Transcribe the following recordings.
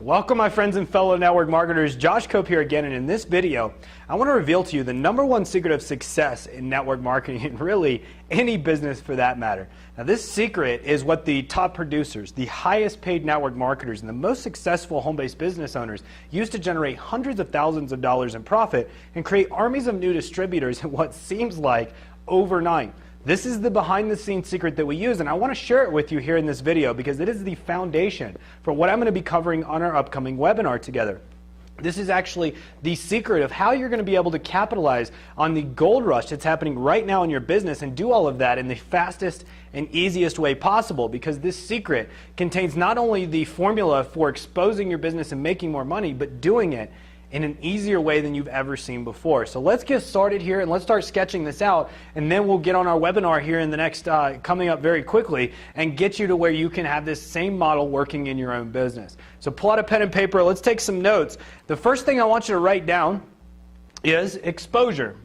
Welcome my friends and fellow network marketers, Josh Cope here again, and in this video I want to reveal to you the #1 secret of success in network marketing and really any business for that matter. Now this secret is what the top producers, the highest paid network marketers, and the most successful home-based business owners use to generate hundreds of thousands of dollars in profit and create armies of new distributors in what seems like overnight. This is the behind-the-scenes secret that we use, and I want to share it with you here in this video because it is the foundation for what I'm going to be covering on our upcoming webinar together. This is actually the secret of how you're going to be able to capitalize on the gold rush that's happening right now in your business and do all of that in the fastest and easiest way possible, because this secret contains not only the formula for exposing your business and making more money, but doing it in an easier way than you've ever seen before. So let's get started here and let's start sketching this out, and then we'll get on our webinar here in the next, coming up very quickly, and get you to where you can have this same model working in your own business. So pull out a pen and paper, let's take some notes. The first thing I want you to write down is exposure.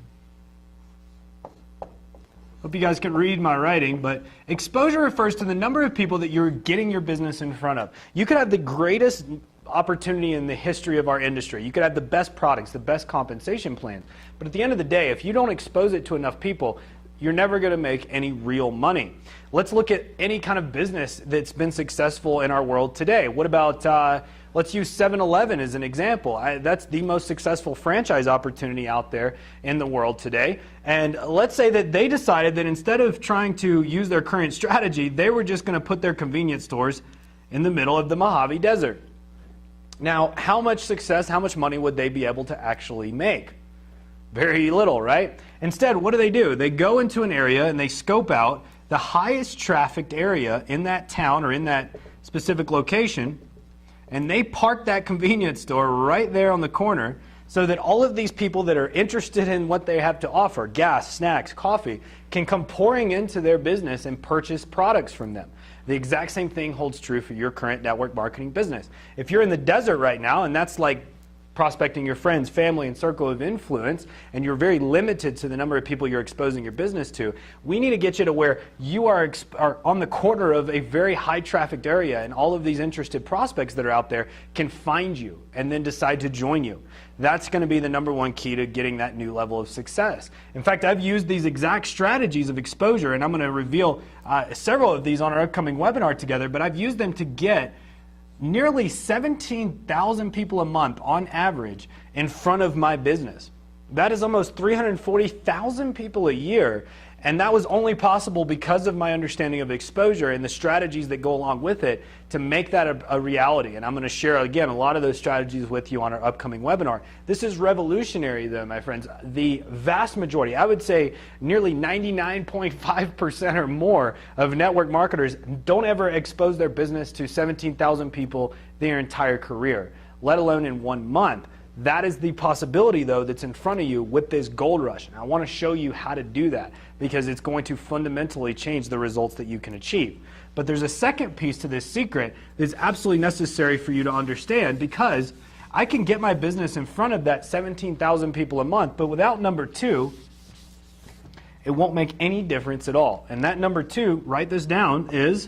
Hope you guys can read my writing, but exposure refers to the number of people that you're getting your business in front of. You could have the greatest opportunity in the history of our industry. You could have the best products, the best compensation plans, but at the end of the day, if you don't expose it to enough people, you're never going to make any real money. Let's look at any kind of business that's been successful in our world today. What about, let's use 7-Eleven as an example. That's the most successful franchise opportunity out there in the world today. And let's say that they decided that instead of trying to use their current strategy, they were just going to put their convenience stores in the middle of the Mojave Desert. Now, how much success, how much money would they be able to actually make? Very little, right? Instead, what do? They go into an area and they scope out the highest trafficked area in that town or in that specific location, and they park that convenience store right there on the corner so that all of these people that are interested in what they have to offer, gas, snacks, coffee, can come pouring into their business and purchase products from them. The exact same thing holds true for your current network marketing business. If you're in the desert right now, and that's like prospecting your friends, family, and circle of influence, and you're very limited to the number of people you're exposing your business to, we need to get you to where you are on the corner of a very high trafficked area, and all of these interested prospects that are out there can find you and then decide to join you. That's going to be the #1 key to getting that new level of success. In fact, I've used these exact strategies of exposure, and I'm going to reveal several of these on our upcoming webinar together, but I've used them to get nearly 17,000 people a month on average in front of my business. That is almost 340,000 people a year, and that was only possible because of my understanding of exposure and the strategies that go along with it to make that a reality. And I'm going to share again a lot of those strategies with you on our upcoming webinar. This is revolutionary though, my friends. The vast majority, I would say nearly 99.5% or more of network marketers don't ever expose their business to 17,000 people their entire career, let alone in 1 month. That is the possibility, though, that's in front of you with this gold rush. And I want to show you how to do that because it's going to fundamentally change the results that you can achieve. But there's a second piece to this secret that's absolutely necessary for you to understand, because I can get my business in front of that 17,000 people a month, but without #2, it won't make any difference at all. And that #2, write this down, is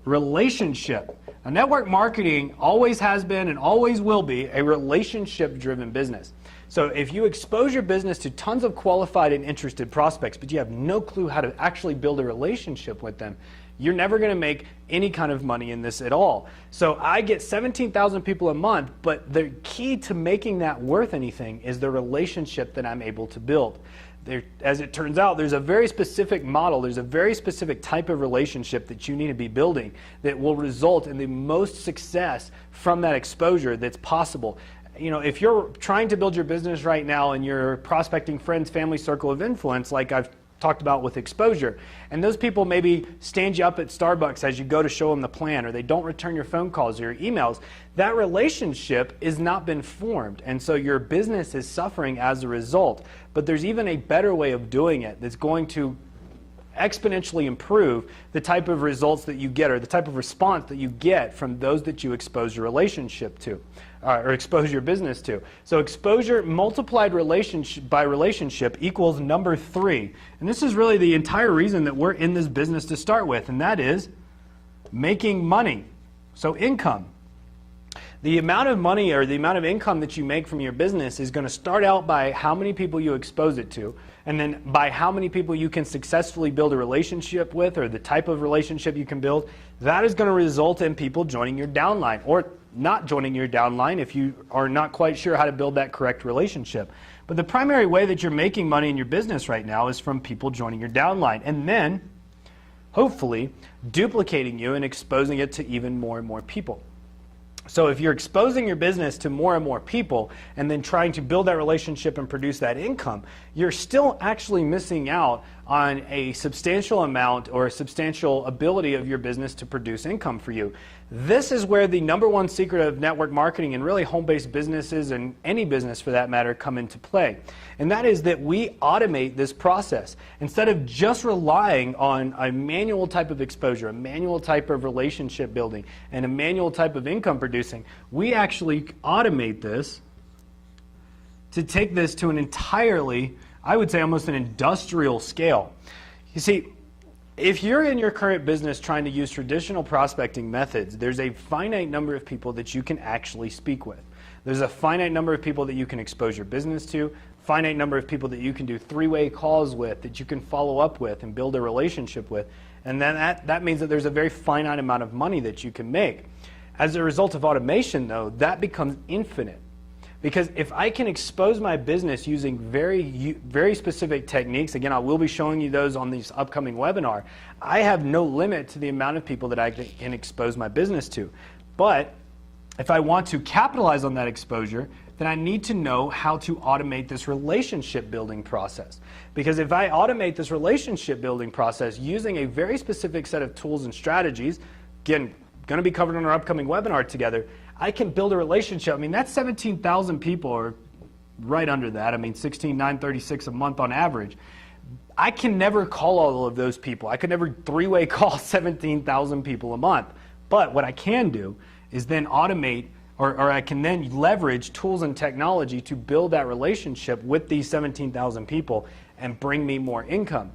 relationship. Now, network marketing always has been and always will be a relationship-driven business. So if you expose your business to tons of qualified and interested prospects, but you have no clue how to actually build a relationship with them, you're never going to make any kind of money in this at all. So I get 17,000 people a month, but the key to making that worth anything is the relationship that I'm able to build. As it turns out, there's a very specific model, there's a very specific type of relationship that you need to be building that will result in the most success from that exposure that's possible. You know, if you're trying to build your business right now and you're prospecting friends, family, circle of influence, like I've talked about with exposure, and those people maybe stand you up at Starbucks as you go to show them the plan, or they don't return your phone calls or your emails, that relationship has not been formed, and so your business is suffering as a result. But there's even a better way of doing it that's going to exponentially improve the type of results that you get, or the type of response that you get from those that you expose your relationship to, or expose your business to. So exposure multiplied relationship by relationship equals #3. And this is really the entire reason that we're in this business to start with, and that is making money. So income. The amount of money or the amount of income that you make from your business is going to start out by how many people you expose it to, and then by how many people you can successfully build a relationship with, or the type of relationship you can build. That is going to result in people joining your downline or not joining your downline if you are not quite sure how to build that correct relationship. But the primary way that you're making money in your business right now is from people joining your downline, and then hopefully duplicating you and exposing it to even more and more people. So if you're exposing your business to more and more people and then trying to build that relationship and produce that income, you're still actually missing out on a substantial amount or a substantial ability of your business to produce income for you. This is where the number one secret of network marketing and really home-based businesses and any business for that matter come into play. And that is that we automate this process. Instead of just relying on a manual type of exposure, a manual type of relationship building, and a manual type of income producing, we actually automate this to take this to an entirely, I would say almost an industrial scale. You see, if you're in your current business trying to use traditional prospecting methods, there's a finite number of people that you can actually speak with. There's a finite number of people that you can expose your business to, finite number of people that you can do three-way calls with, that you can follow up with and build a relationship with. And then that means that there's a very finite amount of money that you can make. As a result of automation, though, that becomes infinite. Because if I can expose my business using very specific techniques, again, I will be showing you those on this upcoming webinar, I have no limit to the amount of people that I can expose my business to. But if I want to capitalize on that exposure, then I need to know how to automate this relationship building process. Because if I automate this relationship building process using a very specific set of tools and strategies, again, going to be covered in our upcoming webinar together, I can build a relationship. I mean, that's 17,000 people, or right under that. I mean, 16,936 a month on average. I can never call all of those people. I could never three-way call 17,000 people a month. But what I can do is then automate, or I can then leverage tools and technology to build that relationship with these 17,000 people and bring me more income.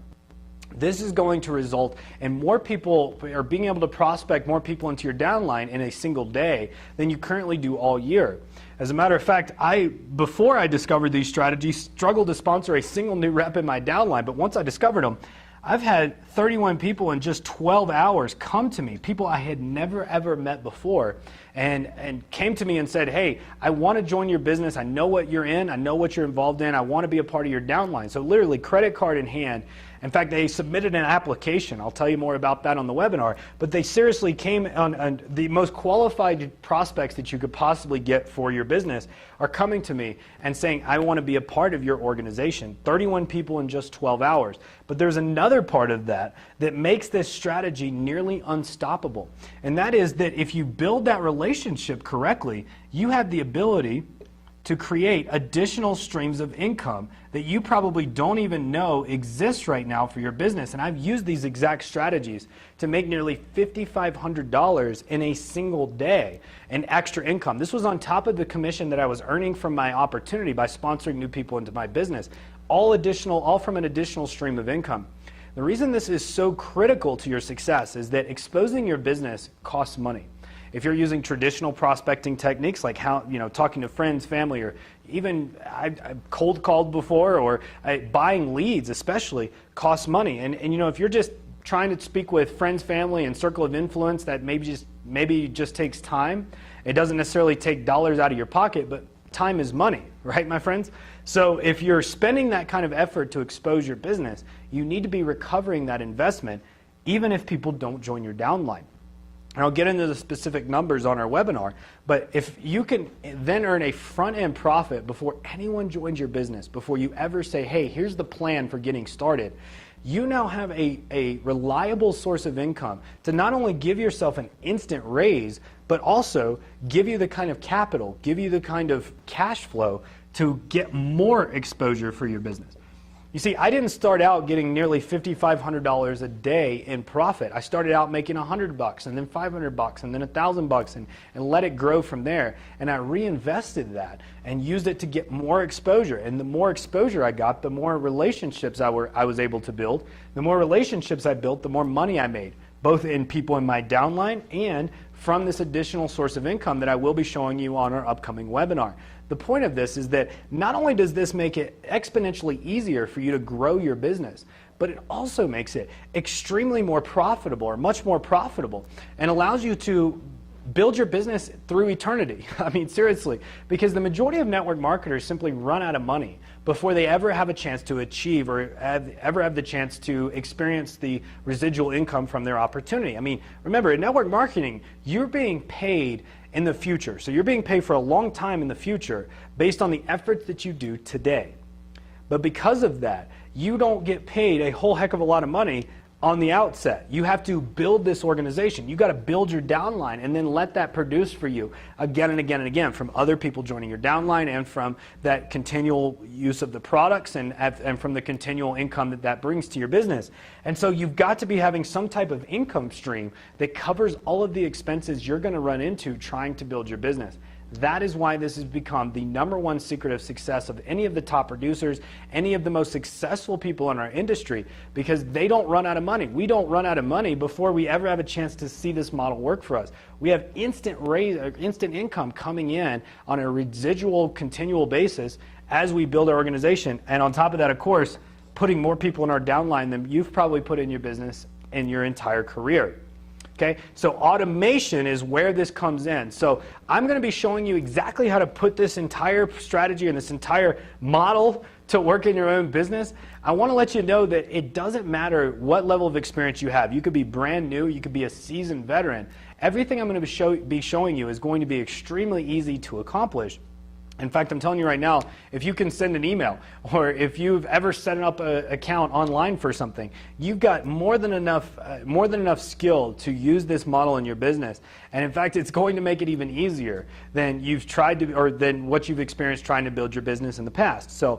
This is going to result in more people, or being able to prospect more people into your downline in a single day than you currently do all year. As a matter of fact, before I discovered these strategies, struggled to sponsor a single new rep in my downline, but once I discovered them, I've had 31 people in just 12 hours come to me, people I had never ever met before, and came to me and said, hey, I want to join your business, I know what you're in, I know what you're involved in, I want to be a part of your downline. So literally, credit card in hand. In fact, they submitted an application. I'll tell you more about that on the webinar. But they seriously came on the most qualified prospects that you could possibly get for your business are coming to me and saying, I want to be a part of your organization. 31 people in just 12 hours. But there's another part of that that makes this strategy nearly unstoppable. And that is that if you build that relationship correctly, you have the ability to create additional streams of income that you probably don't even know exists right now for your business. And I've used these exact strategies to make nearly $5,500 in a single day in extra income. This was on top of the commission that I was earning from my opportunity by sponsoring new people into my business, all from an additional stream of income. The reason this is so critical to your success is that exposing your business costs money. If you're using traditional prospecting techniques like talking to friends, family, or even I've cold called before, or buying leads especially, costs money. And if you're just trying to speak with friends, family, and circle of influence, that maybe just takes time. It doesn't necessarily take dollars out of your pocket, but time is money, right, my friends? So if you're spending that kind of effort to expose your business, you need to be recovering that investment, even if people don't join your downline. And I'll get into the specific numbers on our webinar, but if you can then earn a front-end profit before anyone joins your business, before you ever say, hey, here's the plan for getting started, you now have a reliable source of income to not only give yourself an instant raise, but also give you the kind of capital, give you the kind of cash flow to get more exposure for your business. You see, I didn't start out getting nearly $5,500 a day in profit. I started out making $100 and then $500 and then $1,000 and let it grow from there. And I reinvested that and used it to get more exposure. And the more exposure I got, the more relationships I was able to build. The more relationships I built, the more money I made, both in people in my downline and from this additional source of income that I will be showing you on our upcoming webinar. The point of this is that not only does this make it exponentially easier for you to grow your business, but it also makes it extremely more profitable, or much more profitable, and allows you to build your business through eternity. I mean, seriously, because the majority of network marketers simply run out of money before they ever have a chance to achieve or ever have the chance to experience the residual income from their opportunity. I mean, remember, in network marketing, you're being paid in the future. So you're being paid for a long time in the future based on the efforts that you do today. But because of that, you don't get paid a whole heck of a lot of money on the outset. You have to build this organization. You got to build your downline and then let that produce for you again and again and again from other people joining your downline and from that continual use of the products and from the continual income that that brings to your business. And so you've got to be having some type of income stream that covers all of the expenses you're going to run into trying to build your business. That is why this has become the #1 secret of success of any of the top producers, any of the most successful people in our industry, because they don't run out of money. We don't run out of money before we ever have a chance to see this model work for us. We have instant income coming in on a residual, continual basis as we build our organization. And on top of that, of course, putting more people in our downline than you've probably put in your business in your entire career. Okay, so automation is where this comes in. So I'm going to be showing you exactly how to put this entire strategy and this entire model to work in your own business. I want to let you know that it doesn't matter what level of experience you have. You could be brand new, you could be a seasoned veteran. Everything I'm going to be showing you is going to be extremely easy to accomplish. In fact, I'm telling you right now, if you can send an email or if you've ever set up an account online for something, you've got more than enough skill to use this model in your business. And in fact, it's going to make it even easier than you've tried to, or than what you've experienced trying to build your business in the past. So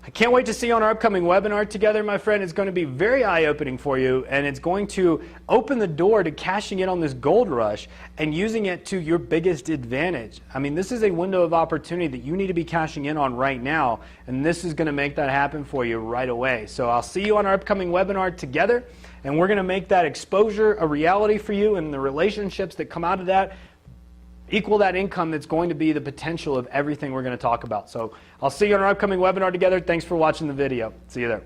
I can't wait to see you on our upcoming webinar together, my friend. It's going to be very eye-opening for you, and it's going to open the door to cashing in on this gold rush and using it to your biggest advantage. I mean, this is a window of opportunity that you need to be cashing in on right now, and this is going to make that happen for you right away. So I'll see you on our upcoming webinar together, and we're going to make that exposure a reality for you, and the relationships that come out of that equal that income that's going to be the potential of everything we're going to talk about. So I'll see you on our upcoming webinar together. Thanks for watching the video. See you there.